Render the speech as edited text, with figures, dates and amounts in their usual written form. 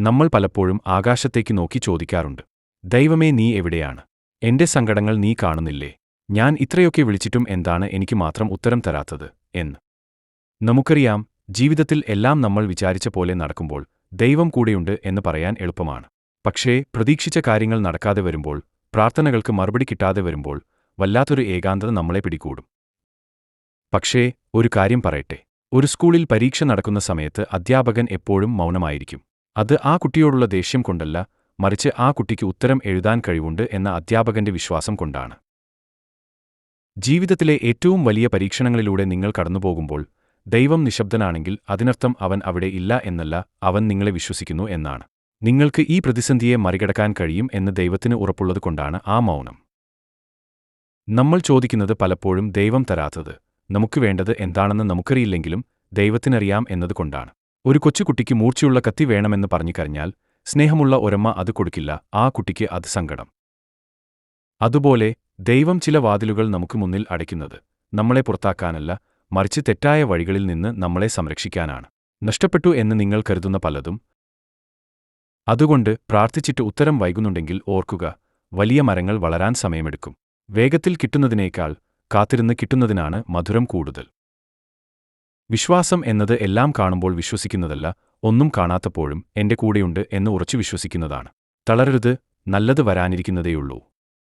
നമ്മൾ പലപ്പോഴും ആകാശത്തേക്ക് നോക്കി ചോദിക്കാറുണ്ട്, ദൈവമേ നീ എവിടെയാണ്? എന്റെ സങ്കടങ്ങൾ നീ കാണുന്നില്ലേ? ഞാൻ ഇത്രയൊക്കെ വിളിച്ചിട്ടും എന്താണ് എനിക്ക് മാത്രം ഉത്തരം തരാത്തത് എന്ന്. നമുക്കറിയാം, ജീവിതത്തിൽ എല്ലാം നമ്മൾ വിചാരിച്ച പോലെ നടക്കുമ്പോൾ ദൈവം കൂടെയുണ്ട് എന്ന് പറയാൻ എളുപ്പമാണ്. പക്ഷേ പ്രതീക്ഷിച്ച കാര്യങ്ങൾ നടക്കാതെ വരുമ്പോൾ, പ്രാർത്ഥനകൾക്ക് മറുപടി കിട്ടാതെ വരുമ്പോൾ വല്ലാത്തൊരു ഏകാന്തത നമ്മളെ പിടികൂടും. പക്ഷേ ഒരു കാര്യം പറയട്ടെ, ഒരു സ്കൂളിൽ പരീക്ഷ നടക്കുന്ന സമയത്ത് അധ്യാപകൻ എപ്പോഴും മൗനമായിരിക്കും. അത് ആ കുട്ടിയോടുള്ള ദേഷ്യം കൊണ്ടല്ല, മറിച്ച് ആ കുട്ടിക്ക് ഉത്തരം എഴുതാൻ കഴിവുണ്ട് എന്ന അധ്യാപകന്റെ വിശ്വാസം കൊണ്ടാണ്. ജീവിതത്തിലെ ഏറ്റവും വലിയ പരീക്ഷണങ്ങളിലൂടെ നിങ്ങൾ കടന്നുപോകുമ്പോൾ ദൈവം നിശബ്ദനാണെങ്കിൽ അതിനർത്ഥം അവൻ അവിടെ ഇല്ല എന്നല്ല, അവൻ നിങ്ങളെ വിശ്വസിക്കുന്നു എന്നാണ്. നിങ്ങൾക്ക് ഈ പ്രതിസന്ധിയെ മറികടക്കാൻ കഴിയും എന്ന് ദൈവത്തിന് ഉറപ്പുള്ളതുകൊണ്ടാണ് ആ മൗനം. നമ്മൾ ചോദിക്കുന്നത് പലപ്പോഴും ദൈവം തരാത്തത് നമുക്ക് വേണ്ടത് എന്താണെന്ന് നമുക്കറിയില്ലെങ്കിലും ദൈവത്തിനറിയാം എന്നതുകൊണ്ടാണ്. ഒരു കൊച്ചുകുട്ടിക്ക് മൂർച്ചയുള്ള കത്തി വേണമെന്ന് പറഞ്ഞു കഴിഞ്ഞാൽ സ്നേഹമുള്ള ഒരമ്മ അത് കൊടുക്കില്ല, ആ കുട്ടിക്ക് അത് സങ്കടം. അതുപോലെ ദൈവം ചില വാതിലുകൾ നമുക്ക് മുന്നിൽ അടയ്ക്കുന്നത് നമ്മളെ പുറത്താക്കാനല്ല, മറിച്ച് തെറ്റായ വഴികളിൽ നിന്ന് നമ്മളെ സംരക്ഷിക്കാനാണ്. നഷ്ടപ്പെട്ടു എന്ന് നിങ്ങൾ കരുതുന്ന പലതും. അതുകൊണ്ട് പ്രാർത്ഥിച്ചിട്ട് ഉത്തരം വൈകുന്നുണ്ടെങ്കിൽ ഓർക്കുക, വലിയ മരങ്ങൾ വളരാൻ സമയമെടുക്കും. വേഗത്തിൽ കിട്ടുന്നതിനേക്കാൾ കാത്തിരുന്ന് കിട്ടുന്നതിനാണ് മധുരം കൂടുതൽ. വിശ്വാസം എന്നത് എല്ലാം കാണുമ്പോൾ വിശ്വസിക്കുന്നതല്ല, ഒന്നും കാണാത്തപ്പോഴും എന്റെ കൂടെയുണ്ട് എന്ന് ഉറച്ചു വിശ്വസിക്കുന്നതാണ്. തളരരുത്, നല്ലത് വരാനിരിക്കുന്നതേയുള്ളൂ.